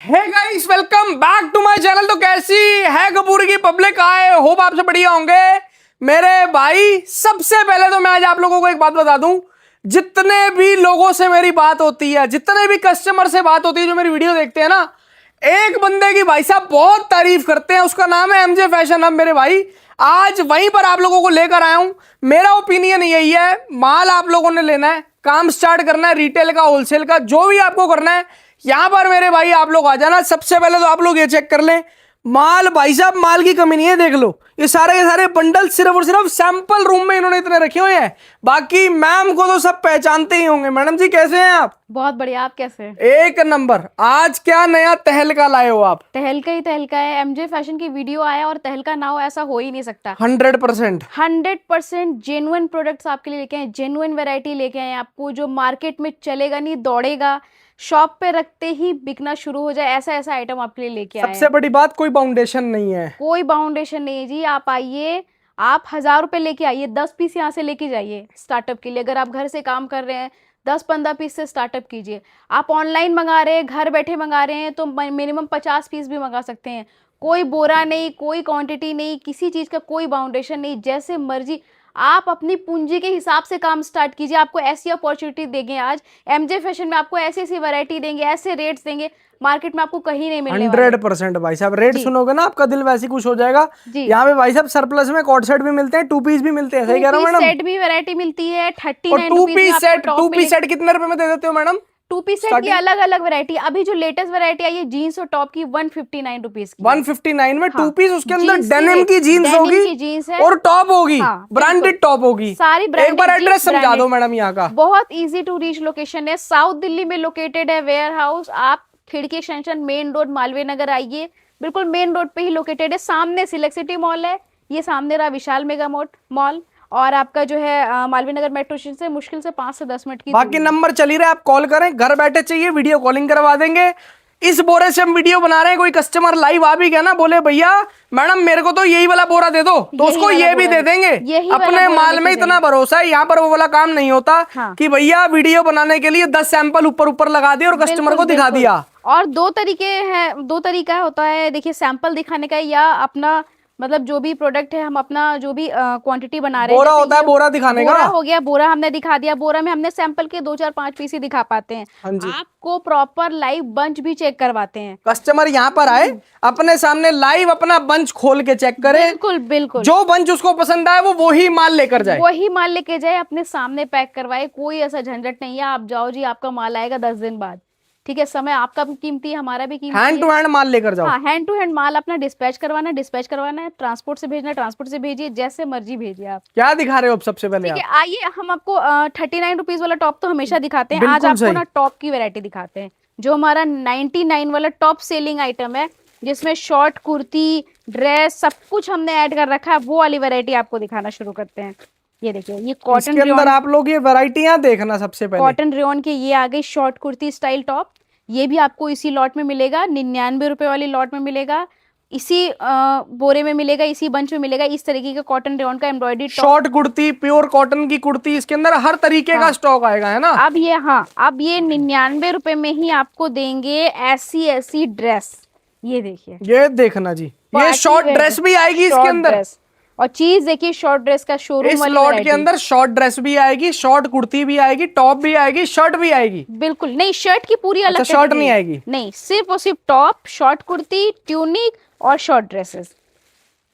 Hey guys, welcome back to my channel. तो कैसी है कपूर की पब्लिक? आए होप आप सब बढ़िया होंगे मेरे भाई। सबसे पहले तो मैं आज आप लोगों को एक बात बता दूं, जितने भी लोगों से मेरी बात होती है, जितने भी कस्टमर से बात होती है जो मेरी वीडियो देखते हैं ना, एक बंदे की भाई साहब बहुत तारीफ करते हैं, उसका नाम है एमजे फैशन। अब मेरे भाई आज वहीं पर आप लोगों को लेकर आया हूं। मेरा ओपिनियन यही है, माल आप लोगों ने लेना है, काम स्टार्ट करना है, रिटेल का, होलसेल का, जो भी आपको करना है यहां पर मेरे भाई आप लोग आ जाना। सबसे पहले तो आप लोग ये चेक कर लें, माल भाई साहब माल की कमी नहीं है। देख लो ये सारे के सारे बंडल सिर्फ और सिर्फ सैंपल रूम में इन्होंने इतने रखे हुए हैं। बाकी मैम को तो सब पहचानते ही होंगे। मैडम जी कैसे हैं आप? बहुत बढ़िया। आप कैसे हैं? एक नंबर। आज क्या नया तहलका लाए हो आप? तहलका ही तहलका है। एमजे फैशन की वीडियो आया और तहलका ना हो ऐसा हो ही नहीं सकता। 100% 100% जेन्युइन प्रोडक्ट्स आपके लिए लेके आए, जेन्युइन वैरायटी लेके आए आपको, जो मार्केट में चलेगा नहीं, दौड़ेगा, शॉप पे रखते ही बिकना शुरू हो जाए, ऐसा ऐसा आइटम आपके लिए लेके आए हैं। सबसे बड़ी बात, कोई बाउंडेशन नहीं है। कोई बाउंडेशन नहीं है जी। आप आइए, आप 1000 रुपए लेके आइए, 10 पीस यहाँ से लेके जाइए स्टार्टअप के लिए। अगर आप घर से काम कर रहे हैं 10-15 पीस से स्टार्टअप कीजिए। आप ऑनलाइन मंगा रहे हैं, घर बैठे मंगा रहे हैं, तो मिनिमम 50 पीस भी मंगा सकते हैं। कोई बोरा नहीं, कोई क्वांटिटी नहीं, किसी चीज़ का कोई बाउंडेशन नहीं, जैसे मर्जी आप अपनी पूंजी के हिसाब से काम स्टार्ट कीजिए। आपको ऐसी अपॉर्चुनिटी देंगे आज एमजे फैशन में, आपको ऐसी ऐसी वैरायटी देंगे, ऐसे रेट्स देंगे, मार्केट में आपको कहीं नहीं मिलने वाले। 100% भाई साहब। रेट जी सुनोगे ना आपका दिल वैसे खुश हो जाएगा। जी। यहाँ पे भाई साहब सरप्लस में कॉर्ड सेट भी मिलते हैं, 2 पीस भी मिलते हैं। सही कह रहा हूँ मैडम? सेट भी वैरायटी मिलती है। और 39 टू रुपीज में पीस आपको सेट, टॉप 2 पीस मिलेगा। सेट कितने रुपए में दे देते हो मैडम? 2 पीस सेट की अलग अलग वैरायटी। अभी जो लेटेस्ट वैरायटी आई है जीन्स और टॉप की, 159 रुपीज की। 159 में 2 हाँ, पीस, उसके अंदर जीन्स डेनिम की जीन्स डेनिम होगी की जीन्स है और टॉप होगी, हाँ, ब्रांडेड बिल्कुल। टॉप होगी। सारी एक ब्रांडेड बार एड्रेस जीन्स समझा ब्रांडेड। दो मैडम यहाँ का। बहुत इजी टू रीच लोकेशन है, साउथ दिल्ली में लोकेटेड है वेयर हाउस। आप खिड़की extension main road Malviya Nagar आइए, बिल्कुल मेन रोड पे ही लोकेटेड है। सामने सिलेक्ट सिटी मॉल है, ये सामने रहा विशाल मेगा मॉल, और आपका जो है मालवीय नगर मेट्रो स्टेशन से मुश्किल से 5 से 10 मिनट की बाकी दूरी है। नंबर चल ही रहा है, आप कॉल करें, घर बैठे चाहिए वीडियो कॉलिंग करवा देंगे। इस बोरे से हम वीडियो बना रहे हैं, कोई कस्टमर लाइव आ भी गया ना, बोले भैया मैडम मेरे को तो यही वाला बोरा दे दो, तो उसको ये भी दे देंगे। अपने माल में इतना भरोसा है, यहाँ पर वो वाला काम नहीं होता हाँ। कि भैया वीडियो बनाने के लिए 10 सैंपल ऊपर ऊपर लगा दिए और कस्टमर को दिखा दिया। और दो तरीका होता है, देखिए, सैंपल दिखाने का या अपना मतलब जो भी प्रोडक्ट है हम अपना जो भी क्वांटिटी बना रहे हैं। बोरा होता है, बोरा दिखाने का। बोरा हो गया, बोरा हमने दिखा दिया। बोरा में हमने सैंपल के 2-4-5 पीस ही दिखा पाते हैं। हाँ जी। आपको प्रॉपर लाइव बंच भी चेक करवाते हैं। कस्टमर यहाँ पर आए, अपने सामने लाइव अपना बंच खोल के चेक करे, बिल्कुल बिल्कुल। जो बंच उसको पसंद आए वो वही माल लेकर जाए, वही माल लेके जाए, अपने सामने पैक करवाए। कोई ऐसा झंझट नहीं है। आप जाओ जी, आपका माल आएगा 10 दिन बाद, ठीक है। समय आपका भी कीमती है, हमारा भी कीमती है। हैंड टू हैंड माल लेकर जाओ। हाँ, हैंड टू हैंड माल अपना डिस्पैच करवाना है, ट्रांसपोर्ट से भेजना है, ट्रांसपोर्ट से भेजिए, जैसे मर्जी भेजिए आप। क्या दिखा रहे हो अब सबसे पहले ठीक है, आप? आइए हम आपको 39 रुपीज वाला टॉप तो हमेशा दिखाते हैं। आज बिल्कुल आपको सही। ना टॉप की वैरायटी दिखाते हैं, जो हमारा 99 वाला टॉप सेलिंग आइटम है, जिसमें शॉर्ट कुर्ती, ड्रेस सब कुछ हमने ऐड कर रखा है। वो वाली वैरायटी आपको दिखाना शुरू करते हैं। ये देखिए, ये कॉटन इसके अंदर आप लोग ये वैरायटियां देखना। सबसे पहले कॉटन रेयन के ये आ गई शॉर्ट कुर्ती स्टाइल टॉप। ये भी आपको इसी लॉट में मिलेगा, 99 रुपए वाली लॉट में मिलेगा, इसी बोरे में मिलेगा, इसी बंच में मिलेगा। इस तरीके का कॉटन रेयन का embroidery top, short kurti, pure cotton की कुर्ती, इसके अंदर हर तरीके का स्टॉक आएगा, है ना? अब ये 99 रुपए में ही आपको देंगे ऐसी ऐसी ड्रेस। ये देखिए, ये देखना जी, ये शॉर्ट ड्रेस भी आएगी इसके अंदर। और चीज देखिए, शॉर्ट ड्रेस का शोरूम इस वाली लॉट के वैरायटी। अंदर शॉर्ट ड्रेस भी आएगी, शॉर्ट कुर्ती भी आएगी, टॉप भी आएगी, शर्ट भी आएगी। बिल्कुल नहीं, शर्ट की पूरी अलग अच्छा, शर्ट नहीं आएगी? नहीं, सिर्फ और सिर्फ टॉप, शॉर्ट कुर्ती, ट्यूनिक और शॉर्ट ड्रेसेस,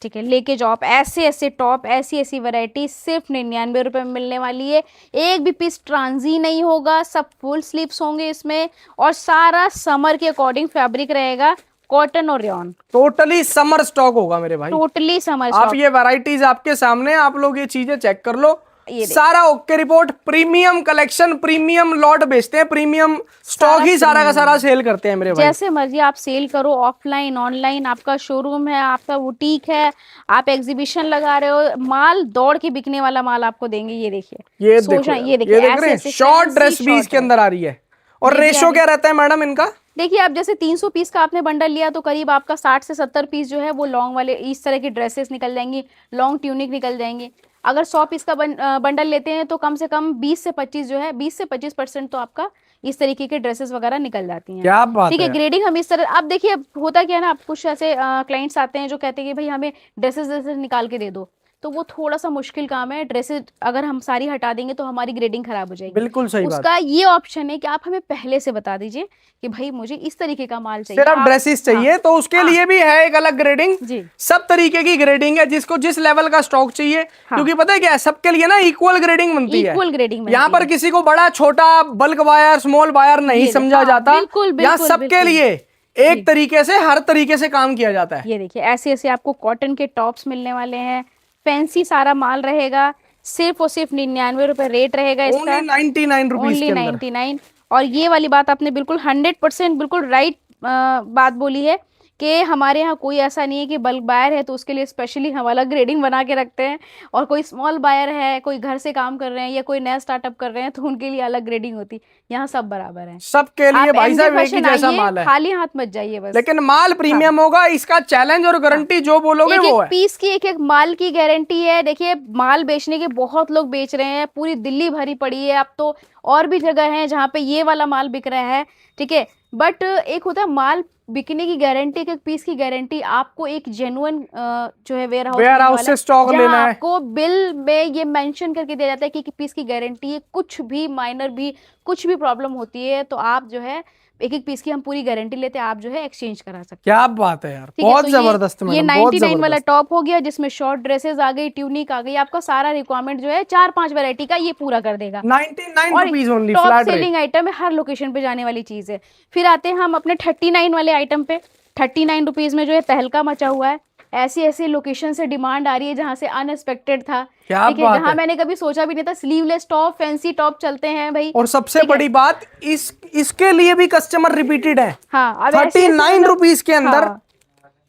ठीक है। लेके जाओ आप ऐसे ऐसे टॉप, ऐसी ऐसी वैरायटी सिर्फ 99 रुपए में मिलने वाली है। एक भी पीस ट्रांजी नहीं होगा, सब फुल स्लीव्स होंगे इसमें, और सारा समर के अकॉर्डिंग फैब्रिक रहेगा, कॉटन और रेयन। टोटली समर स्टॉक होगा मेरे भाई, टोटली समर आप स्टॉक। ये वैरायटीज आपके सामने, आप लोग ये चीजें चेक कर लो। ये सारा okay report, premium collection, premium lot बेचते हैं, प्रीमियम स्टॉक ही सारा का सारा सेल करते हैं मेरे भाई। जैसे मर्जी आप सेल करो, ऑफलाइन ऑनलाइन, आपका शोरूम है, आपका बुटीक है, आप एग्जीबिशन लगा रहे हो, माल दौड़ के बिकने वाला माल आपको देंगे। ये देखिए, ये देखो, ये देख रहे हैं, शॉर्ट ड्रेस भी इसके अंदर आ रही है। और रेशो क्या रहता है मैडम इनका? देखिए, आप जैसे 300 पीस का आपने बंडल लिया तो करीब आपका 60 से 70 पीस जो है वो लॉन्ग वाले इस तरह की ड्रेसेस निकल जाएंगी, लॉन्ग ट्यूनिक निकल जाएंगे। अगर 100 पीस का बंडल लेते हैं तो कम से कम 20 से 25 जो है, 20 से 25% तो आपका इस तरीके के ड्रेसेस वगैरह निकल जाती हैं। क्या बात ठीक है, है। ग्रेडिंग हम इस तरह, अब देखिए अब होता क्या है ना, आप कुछ ऐसे क्लाइंट्स आते हैं जो कहते हैं कि भाई हमें ड्रेसेस निकाल के दे दो, तो वो थोड़ा सा मुश्किल काम है। ड्रेसेस अगर हम सारी हटा देंगे तो हमारी ग्रेडिंग खराब हो जाएगी। बिल्कुल सही बात। उसका ये ऑप्शन है कि आप हमें पहले से बता दीजिए कि भाई मुझे इस तरीके का माल चाहिए, सिर्फ ड्रेसेस चाहिए, हाँ, तो उसके हाँ, लिए भी है एक अलग ग्रेडिंग। जी, सब तरीके की ग्रेडिंग है, जिसको जिस लेवल का स्टॉक चाहिए। हाँ, क्योंकि पता है क्या है, सबके लिए ना इक्वल ग्रेडिंग बनती है। इक्वल ग्रेडिंग यहाँ पर किसी को बड़ा छोटा बल्क बायर स्मॉल बायर नहीं समझा हाँ, जाता। बिल्कुल यहाँ बिल्कुल सबके बिल्कुल। लिए एक तरीके से हर तरीके से काम किया जाता है। ये देखिए ऐसे ऐसे आपको कॉटन के टॉप्स मिलने वाले हैं, फैंसी सारा माल रहेगा, सिर्फ और सिर्फ 99 रुपए रेट रहेगा इसका, ओनली 99 रुपीज ओनली के अंदर। 99। और ये वाली बात आपने बिल्कुल 100% बिल्कुल राइट बात बोली है कि हमारे यहाँ कोई ऐसा नहीं है कि बल्क बायर है तो उसके लिए स्पेशली हम अलग ग्रेडिंग बना के रखते हैं, और कोई स्मॉल बायर है, कोई घर से काम कर रहे हैं या कोई नया स्टार्टअप कर रहे हैं तो उनके लिए अलग ग्रेडिंग होती है। यहाँ सब बराबर है, सबके लिए आप भाई MJ साहब एक ही फैशन जैसा आइए, माल है, खाली हाथ मत जाइए बस। लेकिन माल प्रीमियम होगा। इसका चैलेंज और गारंटी जो बोलोगे एक वो एक है। पीस की एक एक माल की गारंटी है। देखिए माल बेचने के बहुत लोग बेच रहे हैं, पूरी दिल्ली भरी पड़ी है, अब तो और भी जगह है जहाँ पे ये वाला माल बिक रहा है। ठीक है, बट एक होता है माल बिकने की गारंटी, एक एक पीस की गारंटी। आपको एक जेन्युइन जो है वेयर हाउस से स्टॉक लेना है, आपको बिल में ये मेंशन करके दिया जाता है कि पीस की गारंटी है, कुछ भी माइनर भी कुछ भी प्रॉब्लम होती है तो आप जो है एक एक पीस की हम पूरी गारंटी लेते हैं, आप जो है एक्सचेंज करा सकते हैं। क्या बात है यार, ठीक है, बहुत तो जबरदस्त ये मैडम, बहुत 99 वाला जबरदस्त। टॉप हो गया जिसमें शॉर्ट ड्रेसेस आ गई, ट्यूनिक आ गई, आपका सारा रिक्वायरमेंट जो है 4-5 वैरायटी का ये पूरा कर देगा। 99 और rupees only, top flat rate. Selling item है, हर लोकेशन पे जाने वाली चीज है। फिर आते हैं हम अपने 39 वाले आइटम पे। 39 रुपीज में जो है तहलका मचा हुआ है। ऐसी ऐसी लोकेशन से डिमांड आ रही है जहां से अनएक्सपेक्टेड था। क्या ठीक है, बात जहां है। मैंने कभी सोचा भी नहीं था स्लीवलेस टॉप, फैंसी टॉप चलते हैं भाई। और सबसे ठीक है। बड़ी बात, इसके लिए भी कस्टमर रिपीटेड है। हाँ, अब ऐसे 39 रुपीज के अंदर हाँ,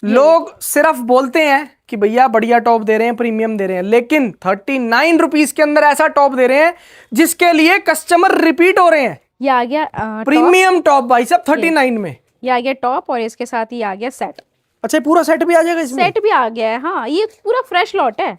लोग सिर्फ बोलते हैं कि भैया बढ़िया टॉप दे रहे हैं, प्रीमियम दे रहे हैं, लेकिन 39 रुपीज के अंदर ऐसा टॉप दे रहे हैं जिसके लिए कस्टमर रिपीट हो रहे हैं। ये आ गया प्रीमियम टॉप भाई साहब 39 में। ये आ गया टॉप और इसके साथ ही आ गया सेट। अच्छा, पूरा सेट भी आ जाएगा इसमें? सेट भी आ गया है, हाँ, ये पूरा फ्रेश लॉट है,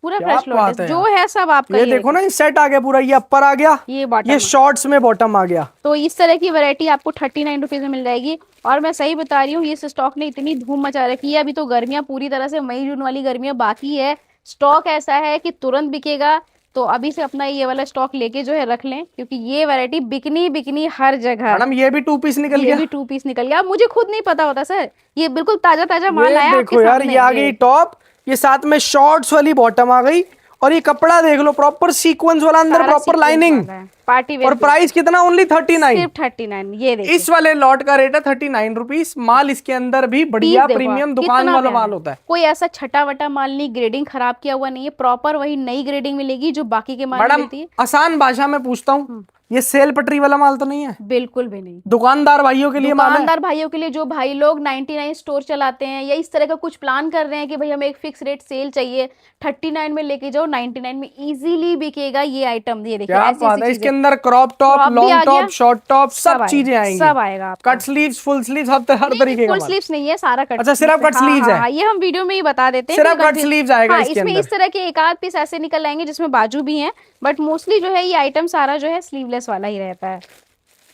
पूरा क्या फ्रेश लॉट बात है, है जो यार। है सब आपका। ये देखो ना, ये सेट आ गया पूरा, ये अपर आ गया, ये बॉटम, ये शॉर्ट्स में बॉटम आ गया। तो इस तरह की वैरायटी आपको 39 रुपीज में मिल जाएगी। और मैं सही बता रही हूँ, ये स्टॉक ने इतनी धूम मचा रखी है, अभी तो गर्मियां पूरी तरह से, मई जून वाली गर्मियां बाकी है। स्टॉक ऐसा है कि तुरंत बिकेगा, तो अभी से अपना ये वाला स्टॉक लेके जो है रख लें, क्योंकि ये वैरायटी बिकनी हर जगह। मैडम ये भी 2 पीस निकल ये गया। भी 2 पीस निकल गया, मुझे खुद नहीं पता होता सर, ये बिल्कुल ताजा ताजा माल ये आया देखो आपके यार, सामने। ये आ गई टॉप, ये साथ में शॉर्ट्स वाली बॉटम आ गई, और ये कपड़ा देख लो प्रॉपर सीक्वेंस वाला, अंदर प्रॉपर लाइनिंग। पार्टी वेयर, और प्राइस कितना? ओनली 39। सिर्फ 39। ये देखिए इस वाले लॉट का रेट है 39 रुपीज। माल इसके अंदर भी बढ़िया देखो प्रीमियम आप, दुकान कितना वाला प्यारा माल होता है। कोई ऐसा छटा वटा माल नहीं, ग्रेडिंग खराब किया हुआ नहीं है, प्रॉपर वही नई ग्रेडिंग मिलेगी जो बाकी के माल में मैडम मिलती है। आसान भाषा में पूछता हूँ, ये सेल पटरी वाला माल तो नहीं है? बिल्कुल भी नहीं। दुकानदार भाइयों के लिए माल है। दुकानदार भाइयों के लिए, जो भाई लोग 99 स्टोर चलाते हैं या इस तरह का कुछ प्लान कर रहे हैं कि भाई हमें एक फिक्स रेट सेल चाहिए, 39 में लेके जाओ, 99 में इजीली बिकेगा ये आइटम। ये देखिए क्या ऐसी बात है, ऐसी इसके चीजें। अंदर क्रॉप टॉप, Crop भी लॉन्ग आ गया, टॉप, शॉर्ट टॉप, सब आएगा, चीजें आएंगी। सब आएगा आपका। कट स्लीव्स, फुल स्लीव्स, हर तरीके का फुल माल। स्लीव्स नहीं है, सारा कट। अच्छा, सिर्फ कट हाँ, स्लीव्स है। हाँ, ये हम वीडियो में ही बता देते हैं, सिर्फ फिर कट स्लीव्स आएगा हाँ, इसके इसमें अंदर। इस तरह के एक आध पीस ऐसे निकल आएंगे जिसमें बाजू भी हैं, बट मोस्टली जो है ये आइटम सारा जो है स्लीवलेस वाला ही रहता है।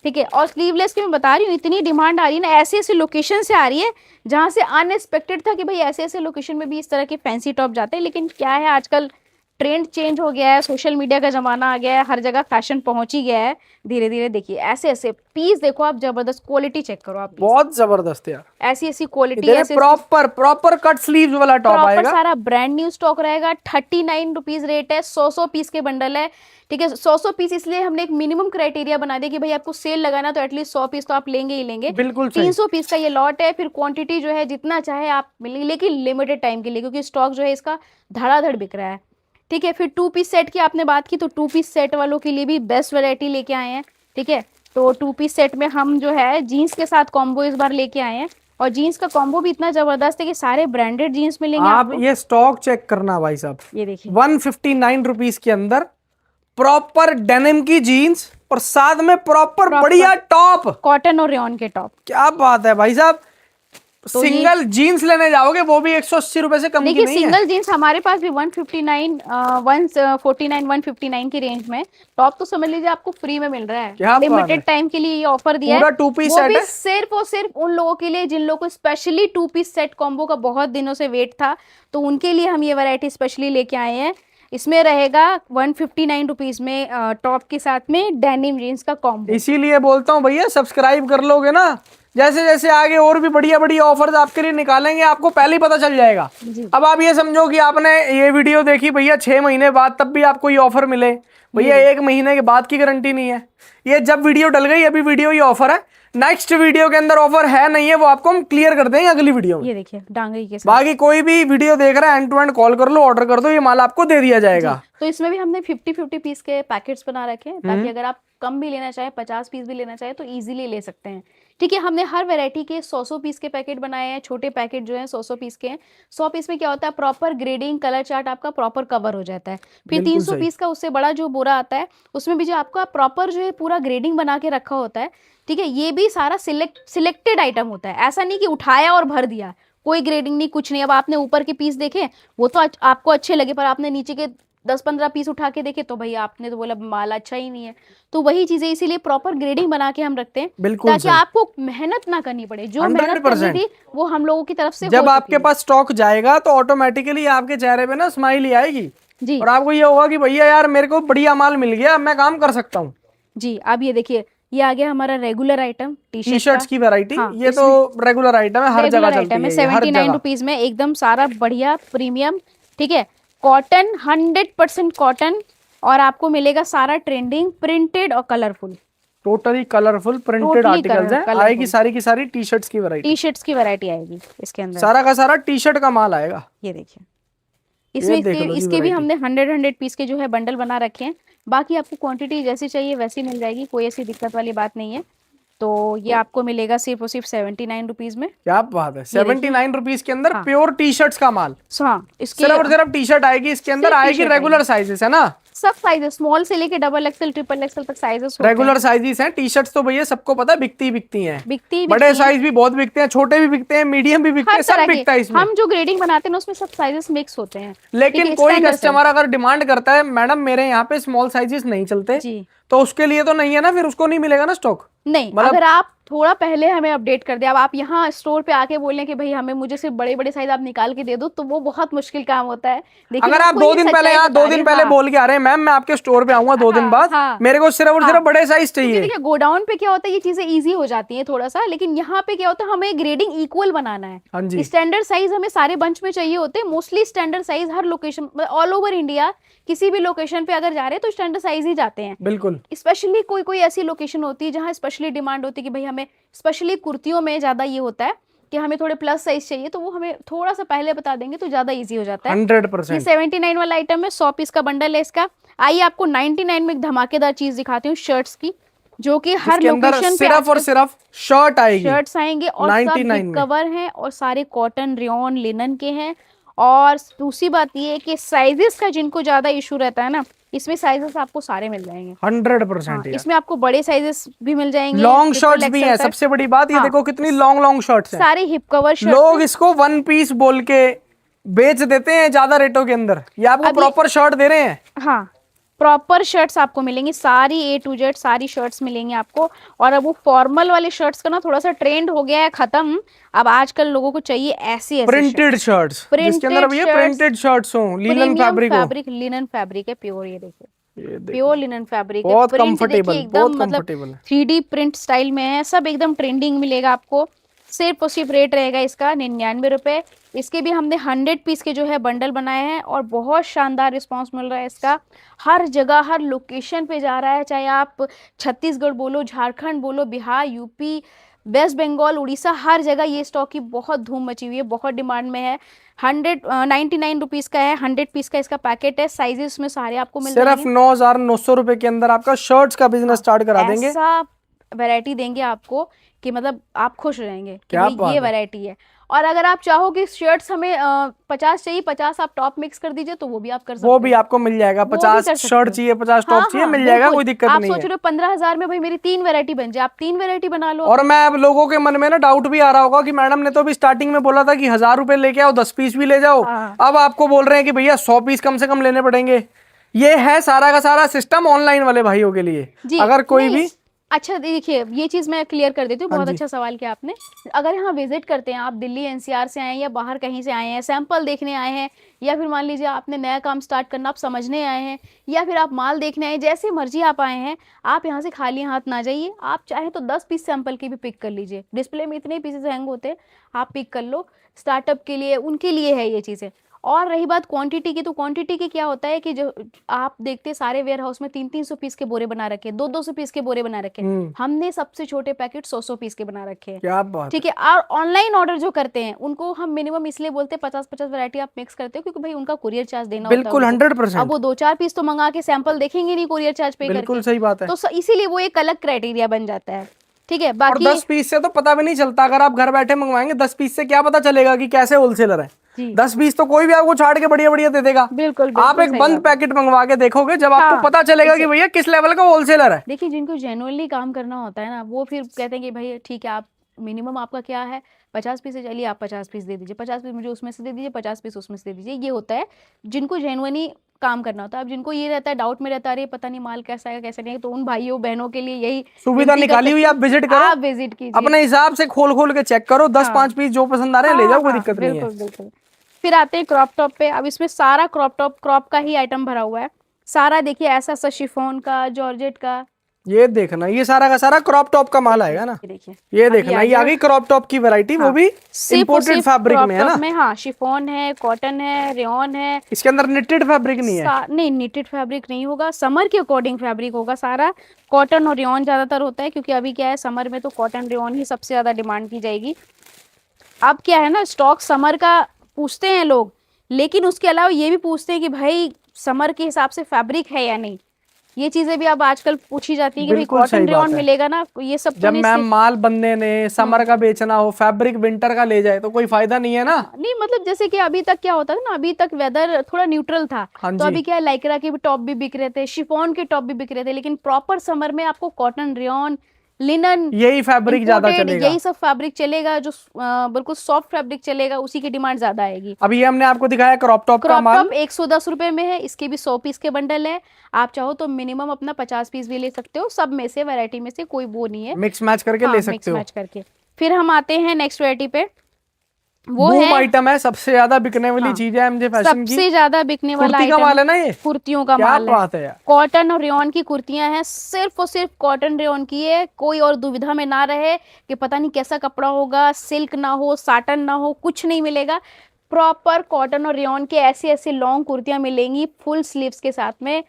ठीक है, और स्लीवलेस की मैं बता रही हूँ, इतनी डिमांड आ रही है ना, ऐसी ऐसी लोकेशन से आ रही है जहाँ से अनएक्सपेक्टेड था कि भाई ऐसे ऐसे लोकेशन में भी इस तरह के फैंसी टॉप जाते हैं। लेकिन क्या है, आजकल ट्रेंड चेंज हो गया है, सोशल मीडिया का जमाना आ गया है, हर जगह फैशन पहुंच ही गया है धीरे धीरे। देखिए ऐसे ऐसे पीस देखो आप, जबरदस्त क्वालिटी चेक करो आप, बहुत जबरदस्त यार। ऐसी ऐसी क्वालिटी, प्रॉपर कट स्लीव्स वाला टॉप प्रॉपर आएगा। सारा ब्रांड न्यू स्टॉक रहेगा। 39 रुपीज रेट है, 100 पीस के बंडल है। ठीक है, 100 पीस इसलिए हमने एक मिनिमम क्राइटेरिया बना दिया कि भाई आपको सेल लगाना तो एटलीस्ट 100 पीस तो आप लेंगे ही लेंगे। बिल्कुल सही। 300 पीस का ये लॉट है, फिर क्वांटिटी जो है जितना चाहे आप मिलेंगे, लेकिन लिमिटेड टाइम के लिए, क्योंकि स्टॉक जो है इसका धड़ाधड़ बिक रहा है। ठीक है, फिर 2 पीस सेट की आपने बात की, तो 2 पीस सेट वालों के लिए भी बेस्ट वैरायटी लेके आए हैं। ठीक है, तो 2 पीस सेट में हम जो है जीन्स के साथ कॉम्बो इस बार लेके आए हैं, और जीन्स का कॉम्बो भी इतना जबरदस्त है कि सारे ब्रांडेड जीन्स मिलेंगे आप आपको। ये स्टॉक चेक करना भाई साहब, ये देखिए 159 रुपीज के अंदर प्रॉपर डेनिम की जीन्स, और साथ में प्रॉपर बढ़िया टॉप, कॉटन और रेयन के टॉप। क्या बात है भाई साहब। सिंगल जीन्स लेने जाओगे वो भी 180 रुपए से कम की देखिए नहीं है। सिंगल जीन्स हमारे पास भी 149 की रेंज में। टॉप तो समझ लीजिए आपको फ्री में मिल रहा क्या है, बात है। लिमिटेड टाइम के लिए ये ऑफर दिया पूरा है। 2 पीस वो सेट भी है। सिर्फ और सिर्फ उन लोगों के लिए जिन लोगों को स्पेशली 2 पीस सेट कॉम्बो का बहुत दिनों से वेट था, तो उनके लिए हम ये वैरायटी स्पेशली लेके आए हैं। इसमें रहेगा 159 रुपीज में टॉप के साथ में डेनिम जीन्स का कॉम्बो। इसीलिए बोलता हूँ भैया, सब्सक्राइब कर लोगे ना, जैसे जैसे आगे और भी बढ़िया बढ़िया ऑफर्स आपके लिए निकालेंगे, आपको पहले ही पता चल जाएगा। अब आप ये समझो कि आपने ये वीडियो देखी भैया 6 महीने बाद, तब भी आपको ये ऑफर मिले भैया, 1 महीने के बाद की गारंटी नहीं है। ये जब वीडियो डल गई, अभी वीडियो ये ऑफर है, नेक्स्ट वीडियो के अंदर ऑफर है नहीं है, वो आपको हम क्लियर कर देंगे अगली वीडियो में। ये देखिए डांगरी के साथ। बाकी कोई भी वीडियो देख रहा है, एंड टू एंड कॉल कर लो, ऑर्डर कर दो, ये माल आपको दे दिया जाएगा। तो इसमें भी हमने 50-50 पीस के पैकेट्स बना रखे हैं, ताकि अगर आप कम भी लेना चाहे, 50 पीस भी लेना चाहे तो इजीली ले सकते हैं। ठीक है, हमने हर वैरायटी के 100 पीस के पैकेट बनाए हैं। छोटे पैकेट जो है 100 पीस के हैं। 100 पीस में क्या होता है, प्रॉपर ग्रेडिंग, कलर चार्ट आपका प्रॉपर कवर हो जाता है। फिर 300 पीस का उससे बड़ा जो बोरा आता है, उसमें भी जो आपका प्रॉपर जो है पूरा ग्रेडिंग बना के रखा होता है। ठीक है, ये भी सारा सिलेक्टेड आइटम होता है, ऐसा नहीं कि उठाया और भर दिया, कोई ग्रेडिंग नहीं, कुछ नहीं। अब आपने ऊपर के पीस देखे, वो तो आपको अच्छे लगे, पर आपने नीचे के 10-15 पीस उठा के देखे तो भैया आपने तो बोला माल अच्छा ही नहीं है। तो वही चीजें इसीलिए प्रॉपर ग्रेडिंग बना के हम रखते हैं, ताकि आपको मेहनत ना करनी पड़े। जो मेहनत करनी थी वो हम लोगों की तरफ से जब आपके पास स्टॉक जाएगा तो ऑटोमेटिकली आपके चेहरे पे ना स्माइल ही आएगी जी, और आपको ये होगा कि भैया यार मेरे को बढ़िया माल मिल गया, मैं काम कर सकता हूँ जी। अब ये देखिए, ये आ गया हमारा रेगुलर आइटम, टी शर्ट्स की वैरायटी। हाँ, ये तो रेगुलर आइटम है, हर जगह चलती है, 79 रुपीज में एकदम सारा बढ़िया प्रीमियम। ठीक है, कॉटन, 100% कॉटन, और आपको मिलेगा सारा ट्रेंडिंग, प्रिंटेड और colourful, totally colourful printed articles हैं। आएगी सारी की सारी टी शर्ट्स की वैरायटी आएगी इसके अंदर, सारा का सारा टी शर्ट का माल आएगा। ये देखिए, इसमें इसके भी हमने 100 पीस के जो है बंडल बना रखे हैं। बाकी आपको क्वांटिटी जैसी चाहिए वैसी मिल जाएगी, कोई ऐसी दिक्कत वाली बात नहीं है। तो ये आपको मिलेगा सिर्फ और सिर्फ 79 रुपीज में। क्या बात है, 79 रुपीज के अंदर प्योर टी शर्ट्स का माल। हाँ, इसके सिर्फ और सिर्फ टी शर्ट आएगी, इसके अंदर आएगी रेगुलर साइजेस, है ना, सब साइजेस, स्मॉल से लेके डबल एक्सएल, ट्रिपल एक्सएल तक साइजेस रेगुलर साइजेस हैं। टी शर्ट्स तो भैया सबको पता है बिकती हैं, बिकती बड़े साइज भी बहुत बिकते हैं, छोटे भी बिकते हैं, मीडियम भी बिकते हैं, सब बिकता है इसमें। हम जो ग्रेडिंग बनाते हैं उसमें सब साइजेस मिक्स होते हैं। लेकिन कोई कस्टमर अगर डिमांड करता है मैडम मेरे यहाँ पे स्मॉल साइजेस नहीं चलते, तो उसके लिए तो नहीं है ना, फिर उसको नहीं मिलेगा ना स्टॉक। नहीं, अगर आप थोड़ा पहले हमें अपडेट कर दे, अब आप यहाँ स्टोर पे आके बोलें कि भाई हमें मुझे सिर्फ बड़े बड़े साइज आप निकाल के दे दो, तो वो बहुत मुश्किल काम होता है। अगर आप 2 दिन पहले यहाँ 2 दिन पहले बोल के आ रहे हैं मैम मैं आपके स्टोर पे आऊंगा 2 दिन बाद, मेरे को सिर्फ और सिर्फ बड़े साइज चाहिए। देखिए गोडाउन पे क्या होता है, ये चीजें इजी हो जाती है थोड़ा सा, लेकिन यहाँ पे क्या होता है, हमें ग्रेडिंग इक्वल बनाना है। स्टैंडर्ड साइज हमें सारे बंच में चाहिए होते हैं। मोस्टली स्टैंडर्ड साइज हर लोकेशन, ऑल ओवर इंडिया किसी भी लोकेशन पे अगर जा रहे हैं तो स्टैंडर्ड साइज ही जाते हैं। बिल्कुल, स्पेशली कोई कोई ऐसी लोकेशन होती है जहाँ स्पेशली डिमांड होती है कि भाई हमें स्पेशली कुर्तियों में ज्यादा ये होता है कि हमें थोड़े प्लस साइज चाहिए, तो वो हमें थोड़ा सा पहले बता देंगे तो ज्यादा इजी हो जाता है। 100%। ये 79 वाला आइटम है, 100 पीस का बंडल है इसका। आइए आपको 99 में एक धमाकेदार चीज दिखाती हूँ, शर्ट्स की, जो कि हर लोकेशन पे सिर्फ और सिर्फ शर्ट आएगी, शर्ट्स आएंगे और सब कवर हैं और सारे कॉटन, रेयॉन, लिनन के हैं। और दूसरी बात ये है कि साइजेस का जिनको ज्यादा इशू रहता है ना, इसमें साइजेस आपको सारे मिल जाएंगे 100%। इसमें आपको बड़े साइजेस भी मिल जाएंगे, लॉन्ग शर्ट्स भी हैं। सबसे बड़ी बात ये देखो कितनी लॉन्ग शर्ट्स हैं, सारे हिप कवर शर्ट। लोग इसको 1 पीस बोल के बेच देते हैं ज्यादा रेटों के अंदर, ये आपको प्रॉपर शर्ट दे रहे हैं। हाँ, प्रॉपर शर्ट्स आपको मिलेंगी, सारी A to Z सारी शर्ट्स मिलेंगी आपको। और अब वो फॉर्मल वाले शर्ट्स का ना थोड़ा सा ट्रेंड हो गया है खत्म, अब आजकल लोगों को चाहिए ऐसी प्रिंटेड शर्ट्स, जिसके अंदर भैया प्रिंटेड शर्ट्स हो, लिनन फैब्रिक, लिनन फैब्रिक है प्योर। ये देखिए प्योर लिनन फैब्रिक है, बहुत कंफर्टेबल, एकदम मतलब 3D प्रिंट स्टाइल में है, सब एकदम ट्रेंडिंग मिलेगा आपको। सिर्फ और सिर्फ रेट रहेगा इसका 99 रुपए। इसके भी हमने 100 पीस के जो है बंडल बनाए हैं और बहुत शानदार रिस्पांस मिल रहा है इसका। हर जगह हर लोकेशन पे जा रहा है, चाहे आप छत्तीसगढ़ बोलो, झारखंड बोलो, बिहार, यूपी, वेस्ट बंगाल, उड़ीसा, हर जगह ये स्टॉक की बहुत धूम मची हुई है, बहुत डिमांड में है। 99 रुपीज का है, 100 पीस का इसका पैकेट है। साइजेस में सारे आपको मिल जाएंगे। सिर्फ 9,900 रुपए के अंदर आपका शर्ट्स का बिजनेस स्टार्ट करा देंगे। ऐसा वैरायटी देंगे आपको कि मतलब आप खुश रहेंगे कि क्या भाई बात ये है। वैरायटी है। और अगर आप चाहो कि शर्ट्स हमें 50 चाहिए, 50 आप टॉप मिक्स कर दीजिए, तो वो भी आप कर सकते वो हो, भी आपको मिल जाएगा, वो भी 50 कर सकते शर्ट हो। चाहिए 50 हाँ टॉप चाहिए, हाँ मिल जाएगा, बिल्कुल। कोई दिक्कत आप नहीं सोच है। रहे हो 15,000 में भाई मेरी 3 वैरायटी बन जाए, आप 3 वैरायटी बना लो। और मैं अब लोगों के मन में ना डाउट भी आ रहा होगा कि मैडम ने तो अभी स्टार्टिंग में बोला था कि 1000 रुपए लेके आओ 10 पीस भी ले जाओ, हाँ अब आपको बोल रहे हैं कि भैया 100 पीस कम से कम लेने पड़ेंगे। ये है सारा का सारा सिस्टम ऑनलाइन वाले भाइयों के लिए। जी अगर कोई नहीं। भी, अच्छा देखिए, ये चीज मैं क्लियर कर देती हूँ, हाँ बहुत जी, अच्छा सवाल किया आपने। अगर यहाँ विजिट करते हैं, आप दिल्ली एनसीआर से आए हैं या बाहर कहीं से आए हैं, सैंपल देखने आए हैं, या फिर मान लीजिए आपने नया काम स्टार्ट करना, आप समझने आए हैं, या फिर आप माल देखने आए हैं, जैसे मर्जी आप आए हैं, आप यहाँ से खाली हाथ ना जाइए। आप चाहे तो 10 पीस सैंपल की भी पिक कर लीजिए, डिस्प्ले में इतने पीसेस हैंग होते हैं, आप पिक कर लो। स्टार्टअप के लिए, उनके लिए है ये चीज़ें। और रही बात क्वांटिटी की, तो क्वांटिटी की क्या होता है कि जो आप देखते हैं सारे वेयर हाउस में 300-300 पीस के बोरे बना रखे हैं, 200-200 पीस के बोरे बना रखे हैं। हमने सबसे छोटे पैकेट 100-100 पीस के बना रखे हैं। क्या बात ठीक है। है। और ऑनलाइन ऑर्डर जो करते हैं उनको हम मिनिमम इसलिए बोलते हैं 50-50 वैरायटी आप मिक्स करते हो, क्योंकि भाई उनका कुरियर चार्ज देना होता है बिल्कुल उनको। अब 100%, वो 2-4 पीस तो मंगा के सैंपल देखेंगे नहीं कुरियर चार्ज पे बिल्कुल करके, सही बात है। तो इसीलिए वो एक अलग क्राइटेरिया बन जाता है। ठीक है। और बाकी 10 पीस से तो पता भी नहीं चलता, अगर आप घर बैठे मंगवाएंगे 10 पीस से क्या पता चलेगा कि कैसे होलसेलर है। जी 10 पीस तो कोई भी आपको छाड़ के बढ़िया बढ़िया दे देगा। बिल्कुल आप बिल्कुल एक सही बंद बात है। पैकेट मंगवा के देखोगे, जब आपको हाँ पता चलेगा कि भैया किस लेवल का होलसेलर है। देखिए, जिनको जेन्युइनली काम करना होता है ना, वो फिर कहते हैं कि भाई ठीक है, आप मिनिमम आपका क्या है 50 पीस है, चलिए आप 50 पीस दे दीजिए, 50 पीस मुझे उसमें से दे दीजिए, 50 पीस उसमें से दे दीजिए। ये होता है जिनको जेन्युइनली काम करना होता है। अब जिनको ये रहता है, डाउट में रहता है, अरे पता नहीं माल कैसा है कैसा नहीं है, तो उन भाइयों बहनों के लिए यही सुविधा विनती कर निकाली हुई, सकते आप हैं, विजिट करो, आप विजिट कीजिए। अपने हिसाब से खोल खोल के चेक करो, 10 हाँ 5 पीस जो पसंद आ रहे हैं ले हाँ जाओ, कोई हाँ दिक्कत नहीं है। बिल्कुल बिल्कुल। फिर आते हैं क्रॉप टॉप पे। अब इसमें सारा क्रॉप टॉप, क्रॉप का ही आइटम भरा हुआ है सारा। देखिए ऐसा सा शिफॉन का, जॉर्जेट का, ये देखना, ये सारा का सारा क्रॉप टॉप का माल आएगा ना। ये देखिए ये अभी देखना, आ ये आ गया। गई क्रॉप टॉप की वैरायटी, वो हाँ भी सिर्फ और इंपोर्टेड सिर्फ फैब्रिक क्रॉप में है टॉप ना। में, हाँ शिफॉन है, कॉटन है, रेयॉन है। इसके अंदर निटेड फैब्रिक नहीं है। नहीं निटेड फैब्रिक नहीं होगा, समर के अकॉर्डिंग फैब्रिक होगा सारा। कॉटन और रेयॉन ज्यादातर होता है, क्योंकि अभी क्या है समर में तो कॉटन रेयॉन ही सबसे ज्यादा डिमांड की जाएगी। अब क्या है ना, स्टॉक समर का पूछते हैं लोग, लेकिन उसके अलावा ये भी पूछते हैं कि भाई समर के हिसाब से फैब्रिक है या नहीं। ये चीजें भी अब आजकल पूछी जाती है कि भाई बिल्कुल कॉटन सही बात रेयॉन है। मिलेगा ना, ये सब तो जब नहीं मैम सिर्फ। माल बंदे ने समर का बेचना हो, फैब्रिक विंटर का ले जाए तो कोई फायदा नहीं है ना। नहीं मतलब जैसे कि अभी तक क्या होता था ना, अभी तक वेदर थोड़ा न्यूट्रल था, हाँ तो जी, अभी क्या है, लाइक्रा के भी टॉप भी बिक रहे थे, शिफॉन के टॉप भी बिक रहे थे, लेकिन प्रॉपर समर में आपको कॉटन, रेयॉन, लिनन, यही फैब्रिक ज्यादा इंपोर्टेड, चलेगा। यही सब फैब्रिक चलेगा, जो बिल्कुल सॉफ्ट फैब्रिक चलेगा, उसी की डिमांड ज्यादा आएगी। अभी ये हमने आपको दिखाया क्रॉप टॉप का क्रॉप माल, टॉप 110 रुपए में है, इसके भी 100 पीस के बंडल है। आप चाहो तो मिनिमम अपना 50 पीस भी ले सकते हो, सब में से वैरायटी में से कोई वो नहीं है। मिक्स मैच करके हाँ ले मिक्स सकते हो। मैच करके। फिर हम आते हैं नेक्स्ट वैरायटी पे, वो बूम है आइटम है, सबसे ज्यादा बिकने वाली हाँ चीज है एमजे फैशन की। सबसे ज्यादा बिकने वाला कुर्ती का आइटम माल है ना ये, कुर्तियों का क्या माल है। बात है यार। कॉटन और रेयॉन की कुर्तियां हैं, सिर्फ और सिर्फ कॉटन रेयॉन की है। कोई और दुविधा में ना रहे कि पता नहीं कैसा कपड़ा होगा, सिल्क ना हो, साटन ना हो, कुछ नहीं मिलेगा। प्रॉपर कॉटन और रेयॉन के ऐसे ऐसे लॉन्ग कुर्तियां मिलेंगी फुल स्लीव्स के साथ में।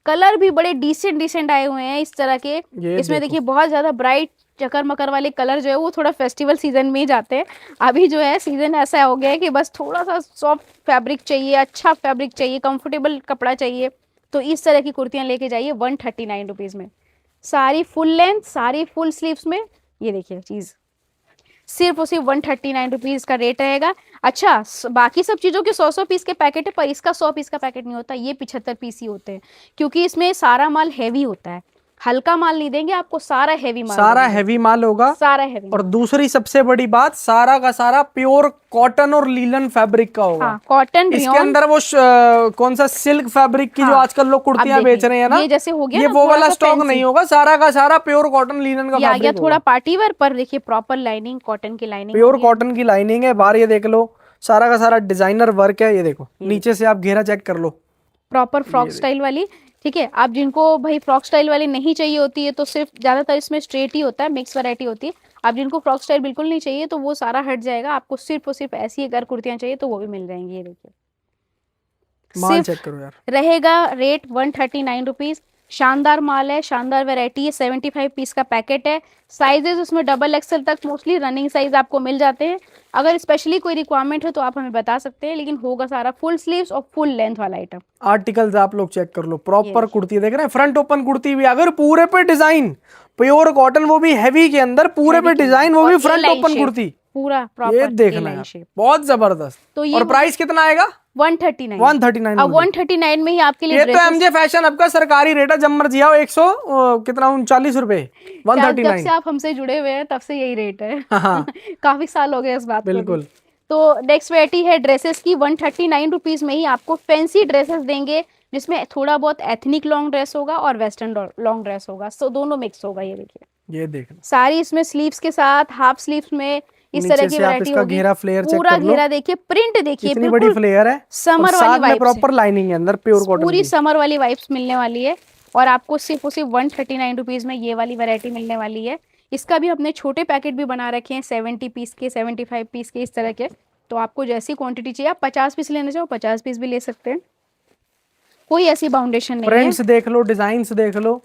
कलर भी बड़े डिसेंट डिसेंट आए हुए हैं इस तरह के। ये इसमें देखो, देखिए बहुत ज्यादा ब्राइट चकर मकर वाले कलर जो है वो थोड़ा फेस्टिवल सीजन में ही जाते हैं। अभी जो है सीजन ऐसा हो गया है कि बस थोड़ा सा सॉफ्ट फैब्रिक चाहिए, अच्छा फैब्रिक चाहिए, कंफर्टेबल कपड़ा चाहिए, तो इस तरह की कुर्तियां लेके जाइए 139 रुपीज में। सारी फुल लेंथ, सारी फुल स्लीव्स में। ये देखिए चीज सिर्फ और सिर्फ 139 रुपीज का रेट रहेगा। अच्छा बाकी सब चीज़ों के 100-100 पीस के पैकेट है, पर इसका 100 पीस का पैकेट नहीं होता, ये 75 पीस ही होते हैं, क्योंकि इसमें सारा माल हैवी होता है। हल्का माल नहीं देंगे आपको, सारा हैवी माल सारा देंगे। हैवी माल होगा। सारा हैवी और दूसरी सबसे बड़ी बात, सारा का सारा प्योर कॉटन और लीलन फैब्रिक का होगा। हाँ कॉटन इसके रेयॉन। अंदर वो कौन सा सिल्क फैब्रिक की जो हाँ, आजकल लोग अब कुर्तियां देखिए, बेच रहे हैं ना, ये जैसे हो गया ये ना वो थोड़ा वाला सा स्टॉक fancy। नहीं होगा, सारा का सारा प्योर कॉटन लीलन का ये आ गया फैब्रिक थोड़ा होगा। पार्टी वेयर, पर देखिए प्रॉपर लाइनिंग, कॉटन की लाइनिंग प्योर कॉटन की लाइनिंग है, बाहर ये देख लो, सारा का सारा डिजाइनर वर्क है। ये देखो नीचे से आप घेरा चेक कर लो, प्रॉपर फ्रॉक स्टाइल वाली। ठीक है। आप जिनको भाई फ्रॉक स्टाइल वाली नहीं चाहिए होती है, तो सिर्फ ज्यादातर इसमें स्ट्रेट ही होता है, मिक्स वैरायटी होती है। आप जिनको फ्रॉक स्टाइल बिल्कुल नहीं चाहिए तो वो सारा हट जाएगा, आपको सिर्फ और सिर्फ ऐसी अगर कुर्तियां चाहिए तो वो भी मिल जाएंगी। ये देखिए माल सिर्फ चेक करो यार, रहेगा रेट 139 रुपीज। शानदार माल है, शानदार वैरायटी है, 75 पीस का पैकेट है। साइजेस उसमें डबल एक्सएल तक मोस्टली रनिंग साइज आपको मिल जाते हैं। अगर स्पेशली कोई रिक्वायरमेंट है तो आप हमें बता सकते हैं, लेकिन होगा सारा फुल स्लीव्स और फुल लेंथ वाला आइटम। आर्टिकल्स आप लोग चेक कर लो, प्रॉपर देखिए। कुर्ती देख रहे हैं, फ्रंट ओपन कुर्ती भी, अगर पूरे पे डिजाइन, प्योर कॉटन, वो भी हैवी के अंदर, पूरे Heavy पे के डिजाइन, वो और भी A front line open shape, kurti. पूरा ये प्रॉपर देखना लाइन यार, शेप। बहुत जबरदस्त। तो ये और प्राइस कितना आएगा? 139। 139 अब only। 139 में ही आपके लिए ये तो ड्रेसेस, एमजे फैशन आपका सरकारी रेट है, जब मर्जी आओ, 100 कितना 39 रुपए, जब से 139। आप हमसे जुड़े हुए हैं तब से यही रेट है। हाँ काफी साल हो गए इस बात को भी। बिल्कुल। तो नेक्स्ट वैरायटी है ड्रेसेस की। 139 रुपीज में ही आपको फैंसी ड्रेसेस देंगे, जिसमें थोड़ा बहुत एथनिक लॉन्ग ड्रेस होगा और वेस्टर्न लॉन्ग ड्रेस होगा, सो दोनों मिक्स होगा। ये देखिए, ये देखना, सारी इसमें स्लीव्स के साथ, हाफ स्लीव्स में इस तरह नीचे की से आप वैरायटी इसका होगी। घेरा फ्लेयर चेक पूरा कर लो, घेरा देखिए, प्रिंट देखिए, इतनी बड़ी बिल्कुल फ्लेयर है, और समर वाली साथ में वाइब्स है, प्रॉपर लाइनिंग है अंदर, प्योर कॉटन पूरी की। समर वाली वाइब्स मिलने वाली है। और आपको सिर्फ और सिर्फ 139 रुपीज में ये वाली वैरायटी मिलने वाली है। इसका भी अपने छोटे पैकेट भी बना रखे हैं, 70 पीस के, 75 पीस के, इस तरह के। तो आपको जैसी क्वांटिटी चाहिए, आप 50 पीस लेना चाहो 50 पीस भी ले सकते हैं, कोई ऐसी बाउंडेशन नहीं है। प्रिंट्स देख लो, डिजाइन्स देख लो,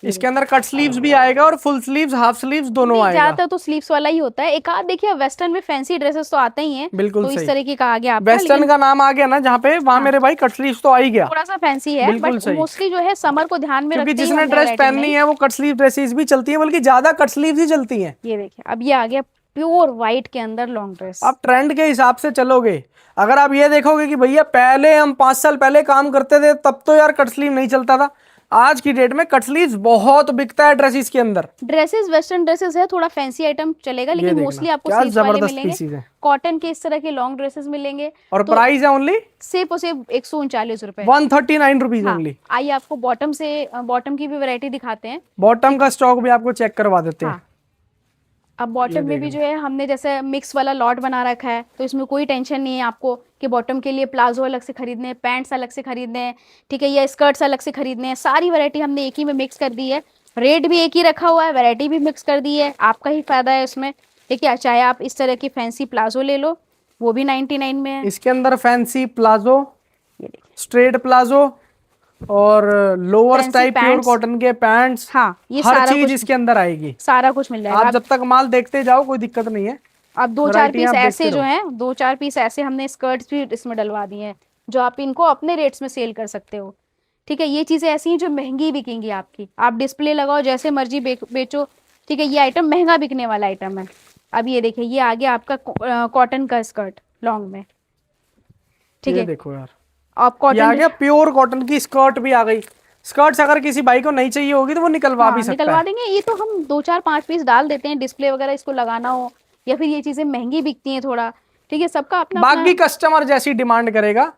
इसके अंदर कट स्लीव्स भी आएगा और फुल स्लीव्स, हाफ स्लीव्स दोनों नहीं, आएगा। ज्यादातर तो स्लीव्स वाला ही होता है। एक आध देखिए, वेस्टर्न में फैंसी ड्रेसेस तो आते ही हैं, बिल्कुल तो सही। इस तरीके का आ गया आपका, वेस्टर्न लेकिन का नाम आ गया ना जहाँ पे, वहां हाँ, मेरे भाई कट स्लीव्स तो आ ही गया, थोड़ा सा फैंसी है, बिल्कुल बट सही। मोस्टली जो है समर को ध्यान में क्योंकि रखते ही जिसने हमने ड्रेस वैरायटी पहननी बनाई। है वो कट स्लीव ड्रेसेस भी चलती है, बल्कि ज्यादा कट स्लीव्स ही चलती हैं। ये देखिए, अब ये आ गया प्योर व्हाइट के अंदर लॉन्ग ड्रेस। आप ट्रेंड के हिसाब से चलोगे, अगर आप ये देखोगे कि भैया पहले हम 5 साल पहले काम करते थे तब तो यार कट स्लीव नहीं चलता था, आज की डेट में कट स्लीव्स बहुत बिकता है ड्रेसेस के अंदर। ड्रेसेस वेस्टर्न ड्रेसेस है, थोड़ा फैंसी आइटम चलेगा, ये लेकिन देखना, मोस्टली आपको क्या स्लीव्स वाले जबरदस्त मिलेंगे। पीसीज है, कॉटन के इस तरह के लॉन्ग ड्रेसेस मिलेंगे, और तो प्राइस है ओनली सिर्फ और सिर्फ 139 रुपए। 139 रुपीज हाँ, ओनली। आइए आपको बॉटम की भी वैरायटी दिखाते हैं। बॉटम का स्टॉक भी आपको चेक करवा देते हैं। हाँ, अब बॉटम में भी जो है हमने जैसे मिक्स वाला लॉट बना रखा है, तो इसमें कोई टेंशन नहीं है आपको कि बॉटम के लिए प्लाजो अलग से खरीदने हैं, पैंट्स अलग से खरीदने हैं, ठीक है, या स्कर्ट्स अलग से खरीदने हैं। सारी वैरायटी हमने एक ही में मिक्स कर दी है, रेट भी एक ही रखा हुआ है, वैरायटी भी मिक्स कर दी है, आपका ही फायदा है इसमें। ठीक है, चाहे आप इस तरह की फैंसी प्लाजो ले लो, वो भी 99 में है। इसके अंदर फैंसी प्लाजो, ये देखिए, स्ट्रेट प्लाजो और lower Fancy type pure pants। Cotton के पैंट्स, हाँ, ये हर सारा चीज कुछ, इसके अंदर आएगी। सारा कुछ मिल जाएगा। आप जब तक माल देखते जाओ कोई दिक्कत नहीं है। अब 2-4 वैरायटी पीस आप ऐसे देखते जो रहो। हैं, 2-4 पीस ऐसे हमने स्कर्ट्स भी इसमें डलवा दी हैं, जो आप इनको अपने रेट्स में सेल कर सकते हो। ठीक है, ये चीज़ें ऐसी हैं जो महंगी बिकेंगी आपकी, आप डिस्प्ले लगाओ जैसे मर्जी बेचो। ठीक है, ये आइटम महंगा बिकने वाला आइटम है। अब ये देखिए, ये आ गया आपका कॉटन का स्कर्ट लॉन्ग में। ठीक ये है, देखो यार, आप ये आ कॉटन गया प्योर कॉटन की स्कर्ट भी आ गई। स्कर्ट्स अगर किसी भाई को नहीं चाहिए होगी तो वो निकलवा भी सकता निकलवा है। देंगे। ये तो हम 2-4-5 पीस डाल देते हैं, डिस्प्ले वगैरह इसको लगाना हो, या फिर ये चीज़ें महंगी बिकती हैं थोड़ा। ठीक है, सबका अपना बाकी कस्टमर जैसी डिमांड करेगा,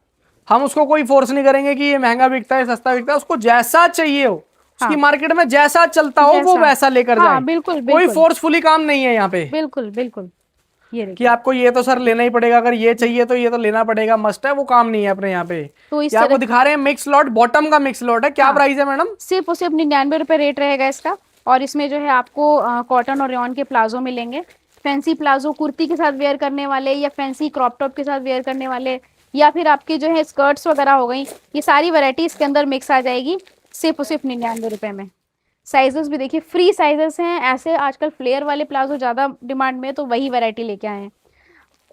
हम उसको कोई फोर्स नहीं करेंगे कि ये महंगा बिकता है सस्ता बिकता है, उसको जैसा चाहिए हो, उसकी मार्केट में जैसा चलता हो वो वैसा लेकर जाए। बिल्कुल कोई बिल्कुल फोर्सफुली काम नहीं है यहाँ पे बिल्कुल बिल्कुल। ये कि देखिए, आपको ये तो सर लेना ही पड़ेगा, अगर ये चाहिए तो ये तो लेना पड़ेगा, मस्ट है, वो काम नहीं है अपने यहाँ पे। तो इस ये आपको तरह दिखा रहे हैं मिक्स लॉट, बॉटम का मिक्स लॉट है। क्या प्राइस है मैडम? सिर्फ और सिर्फ 99 रुपये रेट रहेगा इसका। और इसमें जो है आपको कॉटन और रेयॉन के प्लाजो मिलेंगे। फैंसी प्लाजो कुर्ती के साथ वेयर करने वाले, या फैंसी क्रॉप टॉप के साथ वेयर करने वाले, या फिर आपके जो है स्कर्ट्स वगैरह हो गई, ये सारी वैरायटी इसके अंदर मिक्स आ जाएगी सिर्फ और सिर्फ 99 रुपये में। साइजेस भी देखिए, फ्री साइजेस हैं। ऐसे आजकल फ्लेयर वाले प्लाजो ज़्यादा डिमांड में, तो वही वैरायटी लेके आए हैं।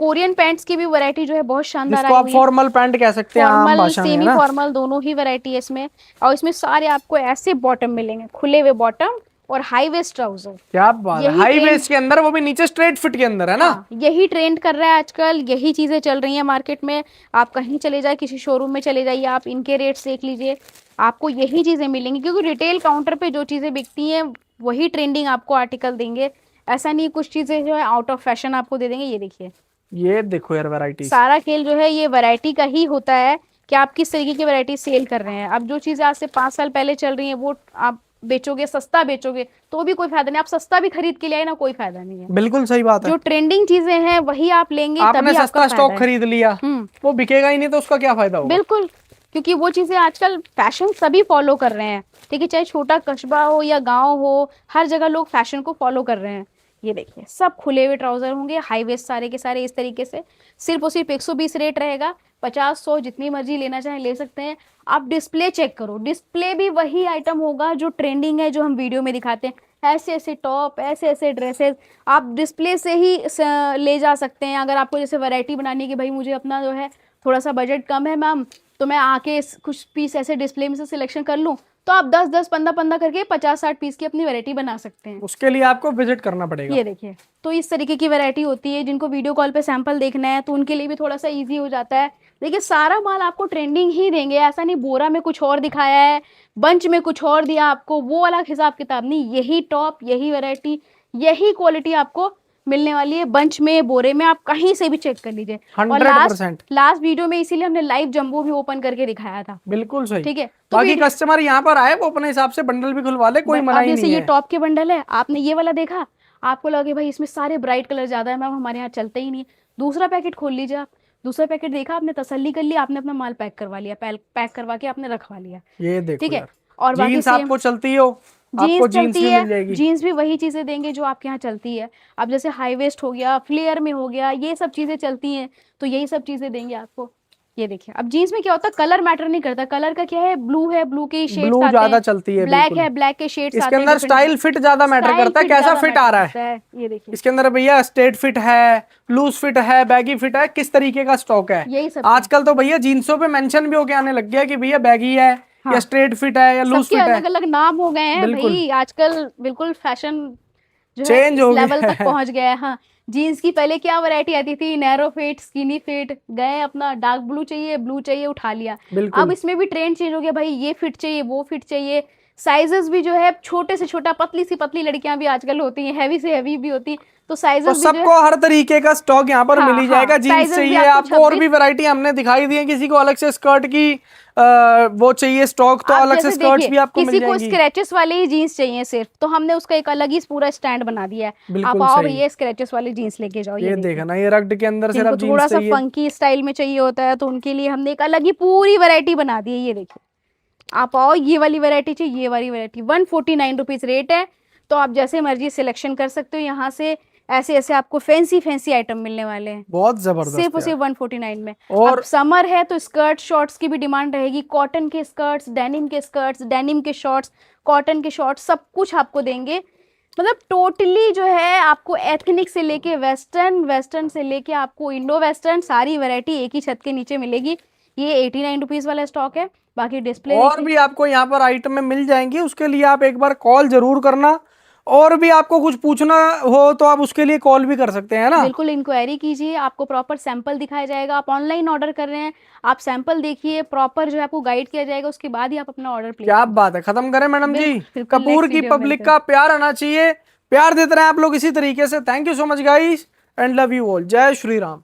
कोरियन पैंट्स की भी वैरायटी जो है बहुत शानदार जिसको आई आप हुई है। फॉर्मल पैंट कह सकते हैं आम फॉर्मल, भाषा में, है सेमी ना। फॉर्मल दोनों ही वैरायटी है इसमें। और इसमें सारे आपको ऐसे बॉटम मिलेंगे, खुले हुए बॉटम और हाई वेस्ट ट्राउजर। क्या बात है, यही हाई ट्रेंड- वेस्ट के अंदर, वो भी नीचे स्ट्रेट फिट के अंदर, है ना। हाँ, यही ट्रेंड कर रहा है आजकल, यही चीजें चल रही हैं मार्केट में। आप कहीं चले जाए, किसी शोरूम में चले जाइए, आप इनके रेट्स देख लीजिए, आपको यही चीजें मिलेंगी। क्योंकि रिटेल काउंटर पे जो चीजें बिकती हैं वही ट्रेंडिंग आपको आर्टिकल देंगे। ऐसा नहीं कुछ चीजें जो है आउट ऑफ फैशन आपको दे देंगे। ये देखिए, ये देखो यार वैरायटी, सारा खेल जो है ये वैरायटी का ही होता है कि आप किस तरीके की वैरायटी सेल कर रहे हैं। अब जो चीज़ें आज से 5 साल पहले चल रही हैं वो आप बेचोगे, सस्ता बेचोगे तो भी कोई फायदा नहीं। आप सस्ता भी खरीद के ले आए ना, कोई फायदा नहीं है। बिल्कुल सही बात है। जो ट्रेंडिंग चीजें हैं वही आप लेंगे, आपने तभी सस्ता आपका स्टॉक फायदा है। खरीद लिया, वो बिकेगा ही नहीं तो उसका क्या फायदा होगा। बिल्कुल, क्योंकि वो चीजें आजकल फैशन सभी फॉलो कर रहे हैं। ठीक है, चाहे छोटा कस्बा हो या गांव हो, हर जगह लोग फैशन को फॉलो कर रहे हैं। ये देखिए, सब खुले हुए ट्राउजर होंगे, हाई वेस्ट सारे के सारे इस तरीके से। सिर्फ और सिर्फ 120 रेट रहेगा। 50-100 जितनी मर्जी लेना चाहें ले सकते हैं। आप डिस्प्ले चेक करो, डिस्प्ले भी वही आइटम होगा जो ट्रेंडिंग है, जो हम वीडियो में दिखाते हैं। ऐसे ऐसे टॉप, ऐसे ऐसे ड्रेसेस आप डिस्प्ले से ही ले जा सकते हैं। अगर आपको जैसे वैरायटी बनानी है कि भाई मुझे अपना जो है थोड़ा सा बजट कम है मैम, तो मैं आके कुछ पीस ऐसे डिस्प्ले में से सिलेक्शन कर लूँ, तो आप 10-10, 15-15 करके 50-60 पीस की अपनी वैरायटी बना सकते हैं। उसके लिए आपको विजिट करना पड़ेगा। ये देखिए, तो इस तरीके की वैरायटी होती है। जिनको वीडियो कॉल पे सैंपल देखना है तो उनके लिए भी थोड़ा सा इजी हो जाता है। देखिए सारा माल आपको ट्रेंडिंग ही देंगे, ऐसा नहीं बोरा में कुछ और दिखाया है, बंच में कुछ और दिया आपको, वो वाला हिसाब किताब नहीं। यही टॉप, यही वैरायटी, यही क्वालिटी आपको मिलने वाली है बंच में, बोरे में, आप कहीं से भी चेक कर लीजिए। और 100%। लास्ट वीडियो में इसीलिए हमने लाइव जंबो भी ओपन करके दिखाया था। बिल्कुल सही। ठीक है, तो बाकी कस्टमर यहाँ पर आए वो अपने हिसाब से बंडल भी खुलवा ले, कोई मना ही जैसे नहीं ये है। टॉप के बंडल है, आपने ये वाला देखा, आपको लगे भाई इसमें सारे ब्राइट कलर ज्यादा है मैम, हमारे यहाँ चलते ही नहीं, दूसरा पैकेट खोल लीजिए आप। दूसरा पैकेट देखा, आपने तसल्ली कर लिया, आपने अपना माल पैक करवा लिया, पैक करवा के आपने रखवा लिया। ये देखो ठीक है, यार, और बाकी जीन्स आपको चलती हो, आपको जीन्स जीन्स चलती भी है, मिल जाएगी। जीन्स भी वही चीजें देंगे जो आपके यहाँ चलती है। अब जैसे हाई वेस्ट हो गया, फ्लेयर में हो गया, ये सब चीजें चलती हैं, तो यही सब चीजें देंगे आपको। ये देखिए, अब जीन्स में क्या होता है, कलर मैटर नहीं करता, कलर का क्या है, ब्लू है, ब्लू के शेड्स ब्लू आते ज्यादा हैं, चलती है, ब्लैक बिल्कुल। है, ब्लैक के शेड्स इसके आते हैं, अंदर different- स्टाइल फिट ज्यादा मैटर स्टाइल करता है, फिट कैसा ज्यादा फिट आ मैटर रहा है। करता है। ये देखिए, इसके अंदर भैया स्ट्रेट फिट है, लूज फिट है, बैगी फिट है, किस तरीके का स्टॉक है। यही सब आजकल तो भैया जीन्सों पे मेंशन भी होके आने लग गया कि भैया बैगी है, या स्ट्रेट फिट है, या लूज सबके फिट है। अलग अलग नाम हो गए हैं बिल्कुल। भाई, आजकल बिल्कुल फैशन जो है चेंज इस हो लेवल गया तक पहुंच गया है। हाँ, जीन्स की पहले क्या वैरायटी आती थी, नैरो फिट, स्किनी फिट, गए अपना डार्क ब्लू चाहिए, ब्लू चाहिए, उठा लिया। बिल्कुल। अब इसमें भी ट्रेंड चेंज हो गया भाई, ये फिट चाहिए, वो फिट चाहिए। साइजेस भी जो है छोटे से छोटा, पतली सी पतली लड़कियां भी आजकल होती हैं, हैवी से हैवी भी होती हैं, तो तो साइजेस भी जो है, सबको हर तरीके का स्टॉक यहाँ पर हाँ, मिल ही हाँ, जाएगा। जीन्स sizes भी चाहिए आपको आपको, और भी 26 वैरायटी हमने दिखाई दी है। किसी को अलग से स्कर्ट की वो चाहिए स्टॉक, तो आप अलग से जैसे स्कर्ट्स देखिए, भी आपको मिल किसी को जाएंगी। स्क्रैचेस वाले ही जीन्स चाहिए सिर्फ, तो हमने उसका एक अलग ही पूरा स्टैंड बना दिया है। आप बिल्कुल आओ सही। भैया स्क्रैचेस वाले जीन्स लेके जाओ। ये देखिए, देखा ना, ये रग्ड के अंदर सिर्फ जिनको थोड़ा जीन्स सा चाहिए। फंकी स्टाइल में चाहिए होता है, तो उनके लिए हमने एक अलग ही पूरी वैरायटी बना दी है। ये देखिए, आप आओ, ये वाली वैरायटी चाहिए, ये वाली वैरायटी 149 रुपीज रेट है, तो आप जैसे मर्जी सिलेक्शन कर सकते हो। यहाँ से ऐसे ऐसे आपको फैंसी फैंसी आइटम मिलने वाले हैं, बहुत जबरदस्त सिर्फ और यार। सिर्फ 149 में। और अब समर है तो स्कर्ट शॉर्ट्स की भी डिमांड रहेगी, कॉटन के स्कर्ट्स, डेनिम के शॉर्ट्स, कॉटन के शॉर्ट्स, सब कुछ आपको देंगे। मतलब टोटली जो है आपको एथनिक से लेके वेस्टर्न, वेस्टर्न से लेके आपको इंडो वेस्टर्न, सारी वैरायटी एक ही छत के नीचे मिलेगी। ये 89 रुपीज वाला स्टॉक है, बाकी डिस्प्ले और भी आपको यहाँ पर आइटम में मिल जाएंगी। उसके लिए आप एक बार कॉल जरूर करना, और भी आपको कुछ पूछना हो तो आप उसके लिए कॉल भी कर सकते हैं ना। बिल्कुल इंक्वायरी कीजिए, आपको प्रॉपर सैंपल दिखाया जाएगा। आप ऑनलाइन ऑर्डर कर रहे हैं, आप सैंपल देखिए, प्रॉपर जो है आपको गाइड किया जाएगा, उसके बाद ही आप अपना ऑर्डर प्लेस। क्या बात है, खत्म करें मैडम जी। बिल्कुल, कपूर next की video में पब्लिक मिलते हैं। का प्यार आना चाहिए, प्यार देते रहे आप लोग इसी तरीके से। Thank you so much guys and love you all. जय श्री राम।